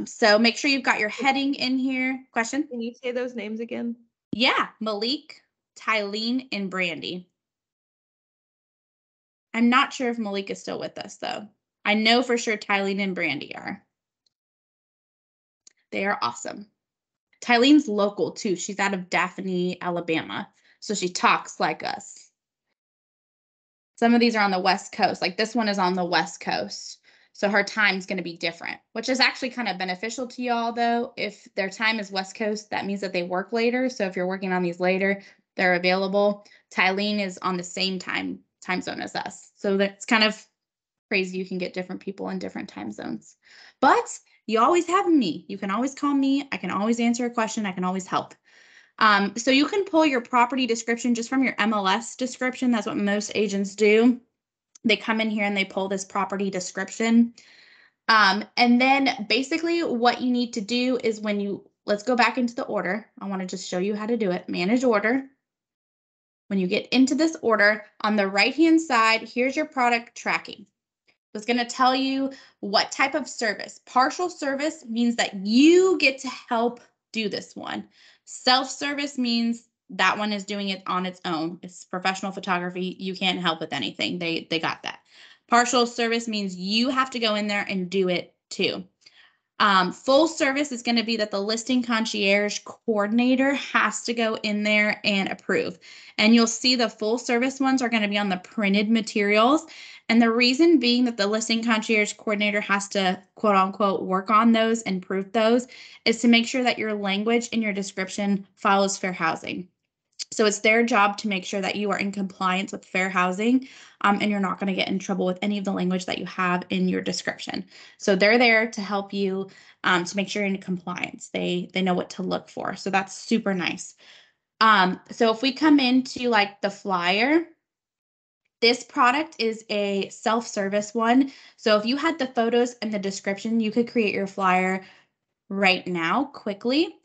So make sure you've got your heading in here. Question? Can you say those names again? Yeah, Malik, Tylene, and Brandy. I'm not sure if Malik is still with us, though. I know for sure Tylene and Brandy are. They are awesome. Tylene's local, too. She's out of Daphne, Alabama. So she talks like us. Some of these are on the West Coast. Like this one is on the West Coast. So her time's going to be different, which is actually kind of beneficial to y'all, though. If their time is West Coast, that means that they work later. So if you're working on these later, they're available. Tylene is on the same time zone as us. So that's kind of crazy. You can get different people in different time zones. But you always have me. You can always call me. I can always answer a question. I can always help. So you can pull your property description just from your MLS description. That's what most agents do. They come in here and they pull this property description. And then basically what you need to do is let's go back into the order. I want to just show you how to do it. Manage order. When you get into this order, on the right-hand side, here's your product tracking. It's going to tell you what type of service. Partial service means that you get to help do this one. Self-service means that one is doing it on its own. It's professional photography. You can't help with anything. They got that. Partial service means you have to go in there and do it too. Full service is going to be that the listing concierge coordinator has to go in there and approve. And you'll see the full service ones are going to be on the printed materials. And the reason being that the listing concierge coordinator has to quote unquote work on those and proof those is to make sure that your language in your description follows fair housing. So it's their job to make sure that you are in compliance with fair housing, and you're not going to get in trouble with any of the language that you have in your description. So they're there to help you to make sure you're in compliance. They know what to look for. So that's super nice. So if we come into like the flyer, this product is a self-service one. So if you had the photos and the description, you could create your flyer right now quickly.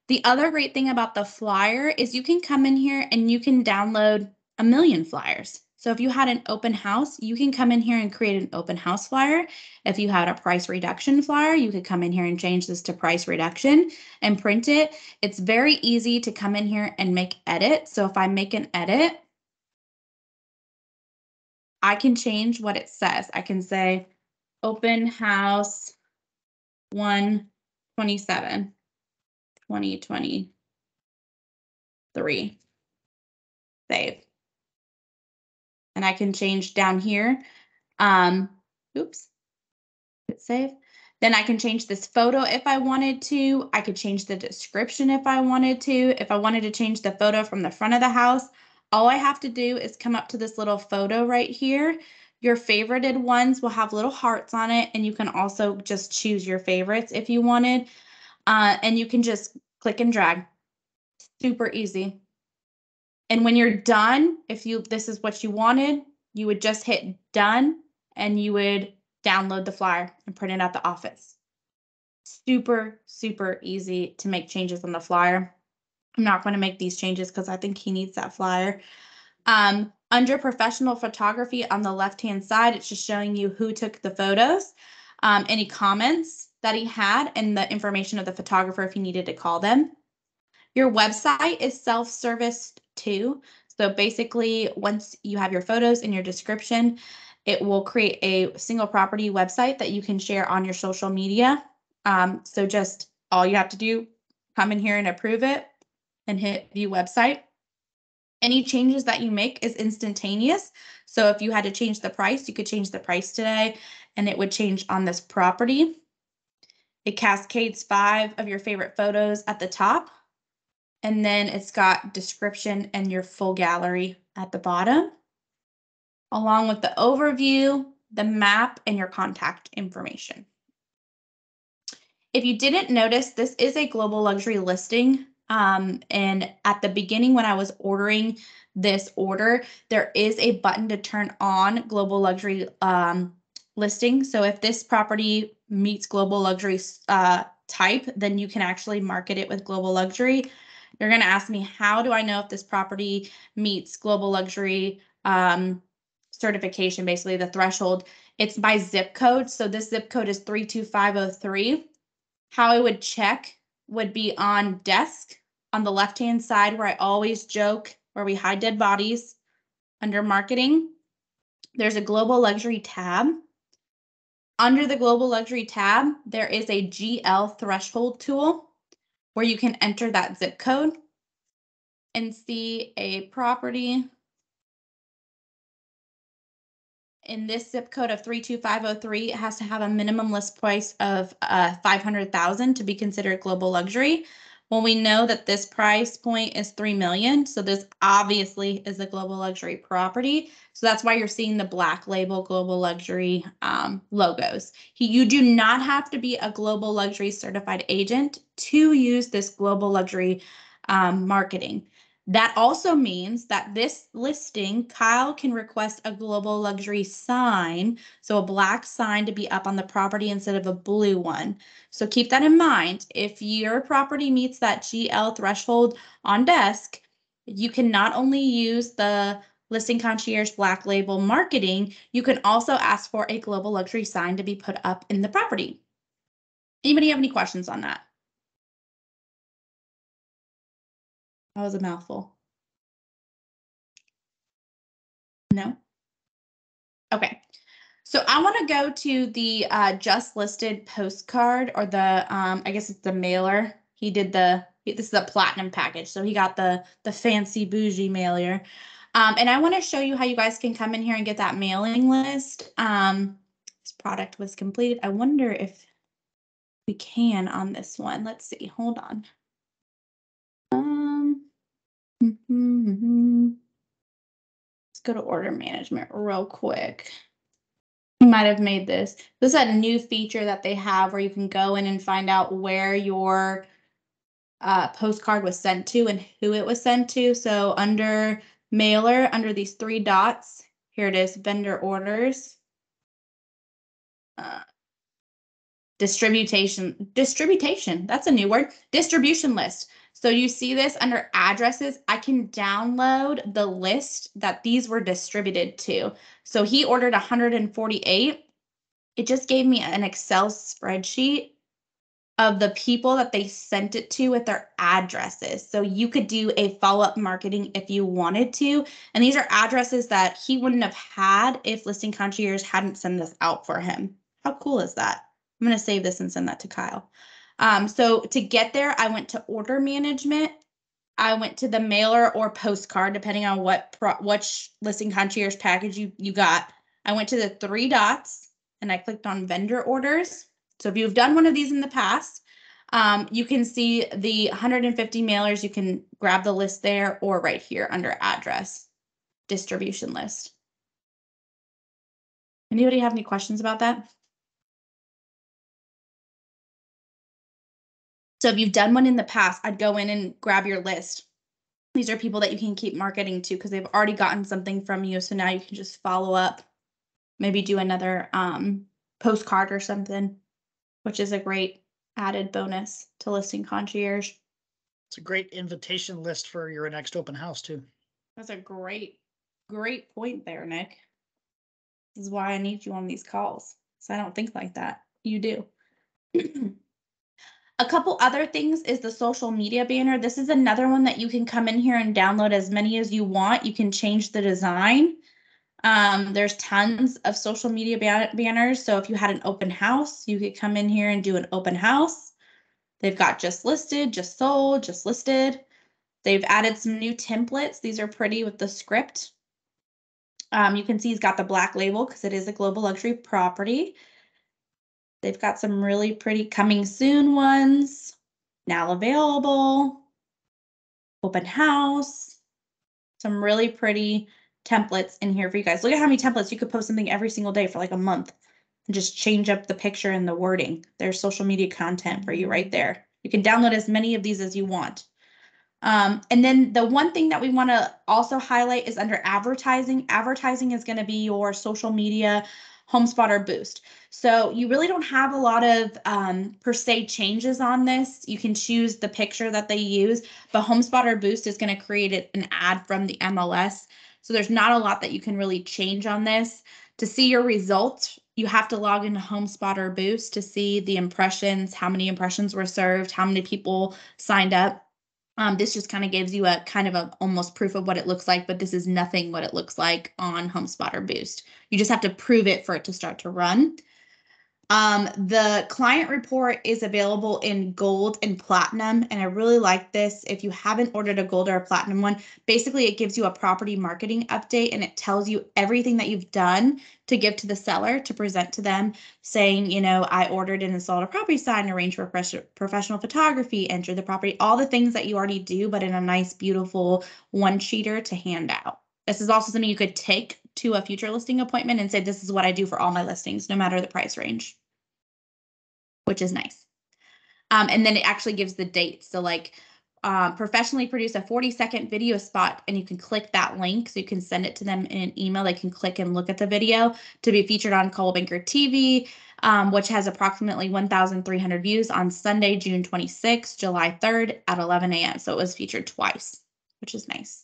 The other great thing about the flyer is you can come in here and you can download a million flyers. So if you had an open house, you can come in here and create an open house flyer. If you had a price reduction flyer, you could come in here and change this to price reduction and print it. It's very easy to come in here and make edits. So if I make an edit, I can change what it says. I can say open house 127. 2023. Save. And I can change down here. Oops. Hit save. Then I can change this photo if I wanted to. I could change the description if I wanted to. If I wanted to change the photo from the front of the house, all I have to do is come up to this little photo right here. Your favorited ones will have little hearts on it, and you can also just choose your favorites if you wanted. And you can just click and drag. Super easy. And when you're done, if this is what you wanted, you would just hit done and you would download the flyer and print it at the office. Super, super easy to make changes on the flyer. I'm not going to make these changes because I think he needs that flyer. Under professional photography on the left-hand side, it's just showing you who took the photos, any comments that he had, and the information of the photographer if you needed to call them. Your website is self-service too. So basically, once you have your photos and your description, it will create a single property website that you can share on your social media. So just all you have to do, come in here and approve it and hit view website. Any changes that you make is instantaneous. So if you had to change the price, you could change the price today and it would change on this property. It cascades 5 of your favorite photos at the top. And then it's got description and your full gallery at the bottom, along with the overview, the map, and your contact information. If you didn't notice, this is a global luxury listing. And at the beginning, when I was ordering this order, there is a button to turn on global luxury listing. So if this property meets global luxury type, then you can actually market it with global luxury. You're going to ask me, how do I know if this property meets global luxury certification, basically the threshold? It's by zip code. So this zip code is 32503. How I would check would be on desk on the left-hand side where I always joke where we hide dead bodies. Under marketing, there's a global luxury tab. Under the global luxury tab, there is a GL threshold tool where you can enter that zip code and see a property in this zip code of 32503. It has to have a minimum list price of $500,000 to be considered global luxury. Well, we know that this price point is $3 million, so this obviously is a global luxury property. So that's why you're seeing the black label global luxury logos. You do not have to be a global luxury certified agent to use this global luxury marketing. That also means that this listing, Kyle can request a global luxury sign, so a black sign to be up on the property instead of a blue one. So keep that in mind. If your property meets that GL threshold on desk, you can not only use the listing concierge black label marketing, you can also ask for a global luxury sign to be put up in the property. Anybody have any questions on that? That was a mouthful. No? Okay. So I want to go to the just listed postcard, or the I guess it's the mailer. He did this is a platinum package, so he got the fancy bougie mailer. And I want to show you how you guys can come in here and get that mailing list. This product was completed. I wonder if we can on this one. Let's see. Hold on. Let's go to order management real quick. You might have made this. This is a new feature that they have where you can go in and find out where your postcard was sent to and who it was sent to. So under mailer, under these 3 dots, here it is, vendor orders. Distribution, that's a new word. Distribution list. So you see this under addresses. I can download the list that these were distributed to. So he ordered 148. It just gave me an Excel spreadsheet of the people that they sent it to with their addresses. So you could do a follow-up marketing if you wanted to. And these are addresses that he wouldn't have had if Listing Concierge hadn't sent this out for him. How cool is that? I'm going to save this and send that to Kyle. So to get there, I went to order management. I went to the mailer or postcard, depending on which Listing Concierge package you got. I went to the 3 dots and I clicked on vendor orders. So if you've done one of these in the past, you can see the 150 mailers. You can grab the list there or right here under address, distribution list. Anybody have any questions about that? So if you've done one in the past, I'd go in and grab your list. These are people that you can keep marketing to because they've already gotten something from you. So now you can just follow up, maybe do another postcard or something, which is a great added bonus to Listing Concierge. It's a great invitation list for your next open house too. That's a great point there, Nick. This is why I need you on these calls. So I don't think like that. You do. A couple other things is the social media banner. This is another one that you can come in here and download as many as you want. You can change the design. There's tons of social media banners. So if you had an open house, you could come in here and do an open house. They've got just listed, just sold, just listed. They've added some new templates. These are pretty with the script. You can see he's got the black label because it is a global luxury property. They've got some really pretty coming soon ones, now available, open house, some really pretty templates in here for you guys. Look at how many templates. You could post something every single day for like a month and just change up the picture and the wording. There's social media content for you right there. You can download as many of these as you want. And then the one thing that we want to also highlight is under advertising. Advertising is going to be your social media HomeSpotter boost. So you really don't have a lot of per se changes on this. You can choose the picture that they use, but HomeSpotter boost is going to create an ad from the MLS. So there's not a lot that you can really change on this. To see your results, you have to log into HomeSpotter boost to see the impressions, how many impressions were served, how many people signed up. This just kind of gives you a kind of a almost proof of what it looks like, but this is nothing what it looks like on HomeSpotter Boost. You just have to prove it for it to start to run. The client report is available in gold and platinum, and I really like this. If you haven't ordered a gold or a platinum one, basically it gives you a property marketing update and it tells you everything that you've done to give to the seller to present to them, saying, you know, I ordered and installed a property sign, arranged for professional photography, entered the property, all the things that you already do, but in a nice, beautiful one-sheeter to hand out. This is also something you could take to a future listing appointment and say, this is what I do for all my listings, no matter the price range, which is nice. And then it actually gives the dates. So like professionally produce a 40-second video spot, and you can click that link. So you can send it to them in an email. They can click and look at the video to be featured on Coldwell Banker TV, which has approximately 1,300 views on Sunday, June 26th, July 3rd at 11 a.m. So it was featured twice, which is nice.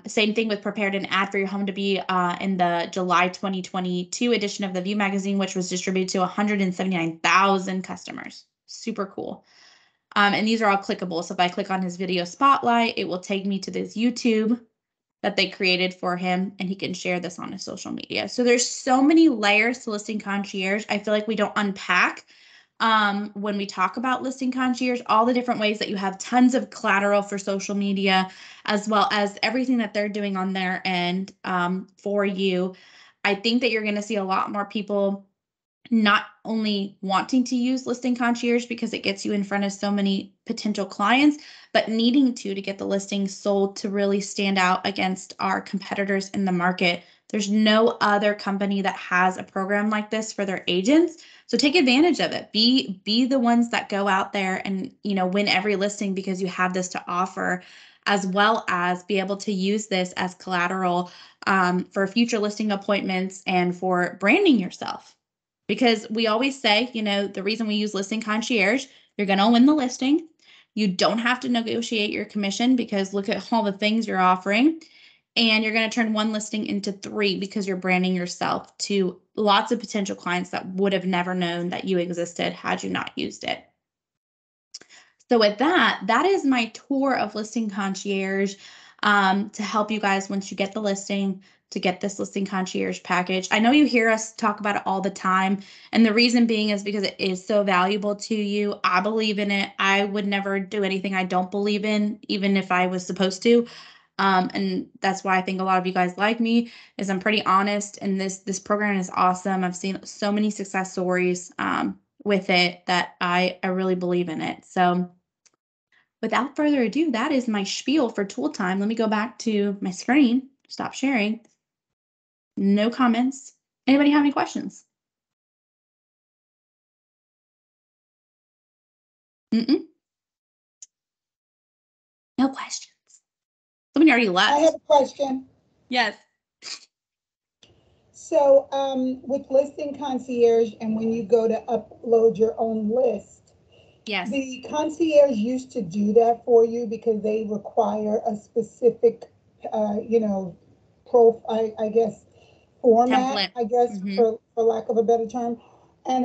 Same thing with prepared an ad for your home to be in the July 2022 edition of the View magazine, which was distributed to 179,000 customers. Super cool. And these are all clickable. So if I click on his video spotlight, it will take me to this YouTube that they created for him, and he can share this on his social media. So there's so many layers to Listing Concierge. I feel like we don't unpack when we talk about Listing Concierge, all the different ways that you have tons of collateral for social media, as well as everything that they're doing on their end for you. I think that you're going to see a lot more people not only wanting to use Listing Concierge because it gets you in front of so many potential clients, but needing to get the listing sold to really stand out against our competitors in the market. There's no other company that has a program like this for their agents. So take advantage of it. Be the ones that go out there and, win every listing because you have this to offer, as well as be able to use this as collateral for future listing appointments and for branding yourself. Because we always say, the reason we use Listing Concierge, you're going to win the listing. You don't have to negotiate your commission because look at all the things you're offering. And you're going to turn one listing into 3 because you're branding yourself to lots of potential clients that would have never known that you existed had you not used it. So with that is my tour of Listing Concierge to help you guys once you get the listing, to get this Listing Concierge package. I know you hear us talk about it all the time, and the reason being is because it is so valuable to you. I believe in it. I would never do anything I don't believe in, even if I was supposed to. And that's why I think a lot of you guys like me, is I'm pretty honest, and this program is awesome. I've seen so many success stories with it that I really believe in it. So without further ado, that is my spiel for tool time. Let me go back to my screen, stop sharing. No comments. Anybody have any questions? Mm-mm. No questions. Somebody already left. I have a question. Yes. So with Listing Concierge, and when you go to upload your own list, Yes. the concierge used to do that for you because they require a specific, I guess, format, Template. I guess, Mhm. for lack of a better term. And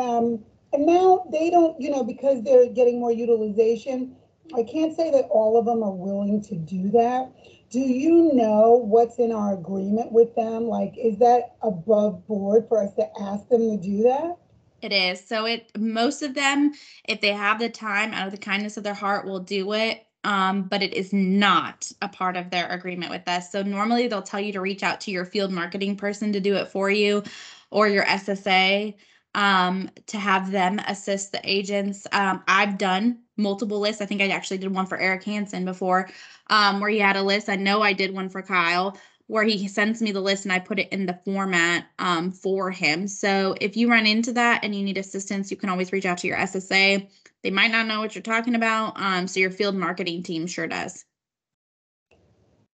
now they don't, because they're getting more utilization, I can't say that all of them are willing to do that. Do you know what's in our agreement with them? Like, is that above board for us to ask them to do that? It is. So most of them, if they have the time out of the kindness of their heart, will do it. But it is not a part of their agreement with us. So normally they'll tell you to reach out to your field marketing person to do it for you, or your SSA to have them assist the agents. I've done multiple lists. I think I actually did one for Eric Hansen before, where he had a list. I know I did one for Kyle, where he sends me the list and I put it in the format for him. So if you run into that and you need assistance, you can always reach out to your SSA. They might not know what you're talking about. So your field marketing team sure does.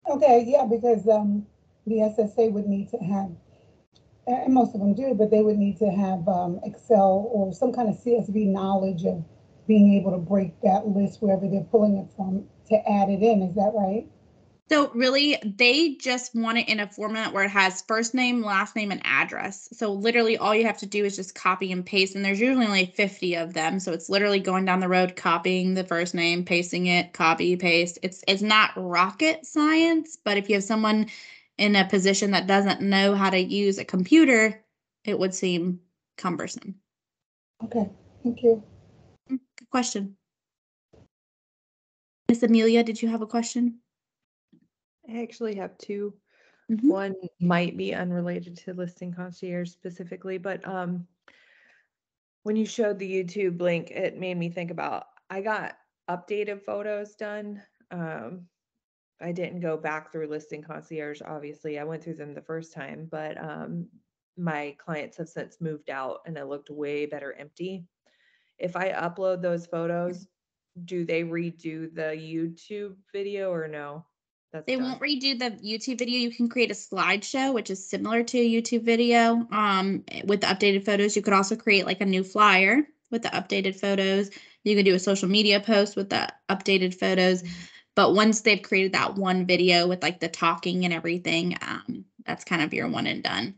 Okay, yeah, because the SSA would need to have, and most of them do, but they would need to have Excel or some kind of CSV knowledge of being able to break that list wherever they're pulling it from to add it in. Is that right? So really, they just want it in a format where it has first name, last name, and address. So literally all you have to do is just copy and paste. And there's usually only 50 of them. So it's literally going down the road, copying the first name, pasting it, copy, paste. It's not rocket science, but if you have someone in a position that doesn't know how to use a computer, it would seem cumbersome. Okay, thank you. Good question. Miss Amelia, did you have a question? I actually have 2. Mhm. One might be unrelated to Listing Concierge specifically, but when you showed the YouTube link, it made me think about, I got updated photos done. I didn't go back through Listing Concierge, obviously. I went through them the first time, but my clients have since moved out and it looked way better empty. If I upload those photos, do they redo the YouTube video or no? That's They done. won't redo the YouTube video. You can create a slideshow, which is similar to a YouTube video with the updated photos. You could also create like a new flyer with the updated photos. You can do a social media post with the updated photos. But once they've created that one video with like the talking and everything, that's kind of your one and done.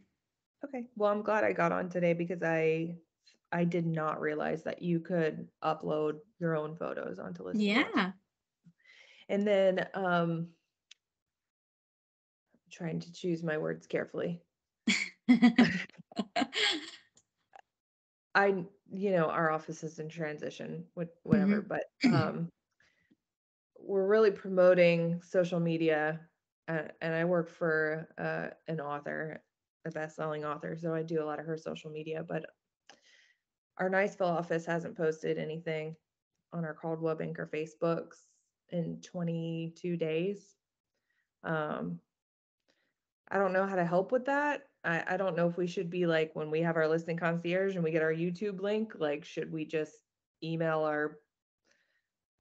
Okay. Well, I'm glad I got on today because I did not realize that you could upload your own photos onto Listing Concierge. Yeah. And then trying to choose my words carefully. Our office is in transition, whatever, Mhm. but we're really promoting social media, and I work for an author, a best-selling author, so I do a lot of her social media, but our Niceville office hasn't posted anything on our Caldwell Banker Facebooks in 22 days. I don't know how to help with that. I don't know if we should be like, when we have our listing concierge and we get our YouTube link, like, should we just email our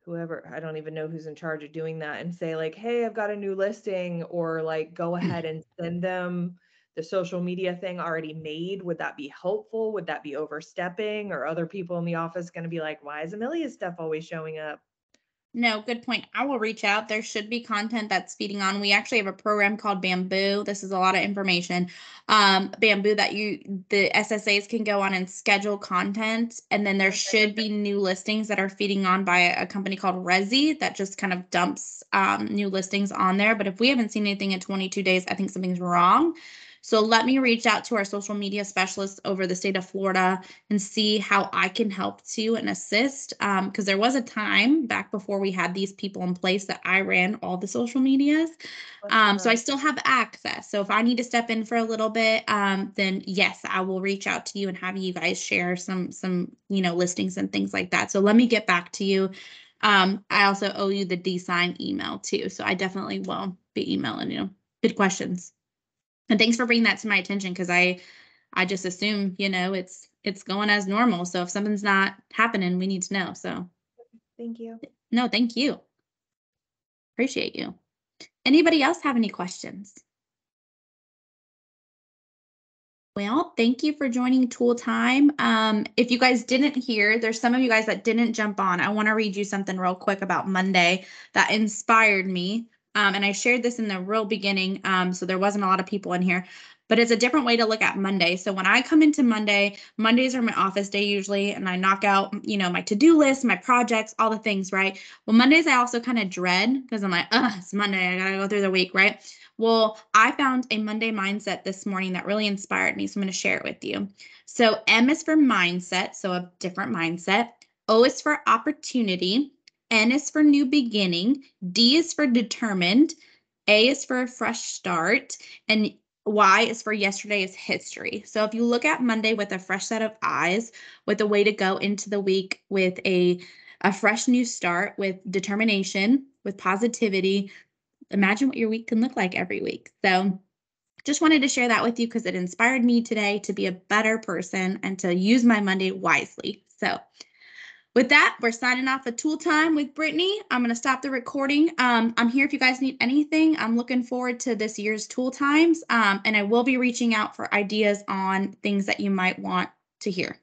whoever, I don't even know who's in charge of doing that, and say like, hey, I've got a new listing, or like go ahead and send them the social media thing already made? Would that be helpful? Would that be overstepping? Or other people in the office going to be like, why is Amelia's stuff always showing up? No, good point. I will reach out. There should be content that's feeding on. We actually have a program called Bamboo. This is a lot of information. Bamboo that the SSAs can go on and schedule content. And then there should be new listings that are feeding on by a company called Resi that just kind of dumps new listings on there. But if we haven't seen anything in 22 days, I think something's wrong. So let me reach out to our social media specialists over the state of Florida and see how I can help too and assist. Because there was a time back before we had these people in place that I ran all the social medias. So I still have access. So if I need to step in for a little bit, then yes, I will reach out to you and have you guys share some listings and things like that. So let me get back to you. I also owe you the D-Sign email too. So I definitely will be emailing you. Good questions. And thanks for bringing that to my attention, because I just assume, it's going as normal. So if something's not happening, we need to know. So Thank you. no, thank you. Appreciate you. Anybody else have any questions? Well, thank you for joining Tool Time. If you guys didn't hear, there's some of you guys that didn't jump on. I want to read you something real quick about Monday that inspired me. And I shared this in the real beginning, so there wasn't a lot of people in here, but it's a different way to look at Monday. So when I come into Mondays are my office day usually, and I knock out, my to-do list, my projects, all the things, right? Well, Mondays I also kind of dread, because I'm like, it's Monday, I gotta go through the week, right? Well, I found a Monday mindset this morning that really inspired me, so I'm going to share it with you. So M is for mindset, so a different mindset. O is for opportunity. N is for new beginning. D is for determined. A is for a fresh start. And Y is for yesterday is history. So if you look at Monday with a fresh set of eyes, with a way to go into the week with a fresh new start, with determination, with positivity, imagine what your week can look like every week. So just wanted to share that with you because it inspired me today to be a better person and to use my Monday wisely. So with that, we're signing off a Tool Time with Brittany. I'm going to stop the recording. I'm here if you guys need anything. I'm looking forward to this year's Tool Times, and I will be reaching out for ideas on things that you might want to hear.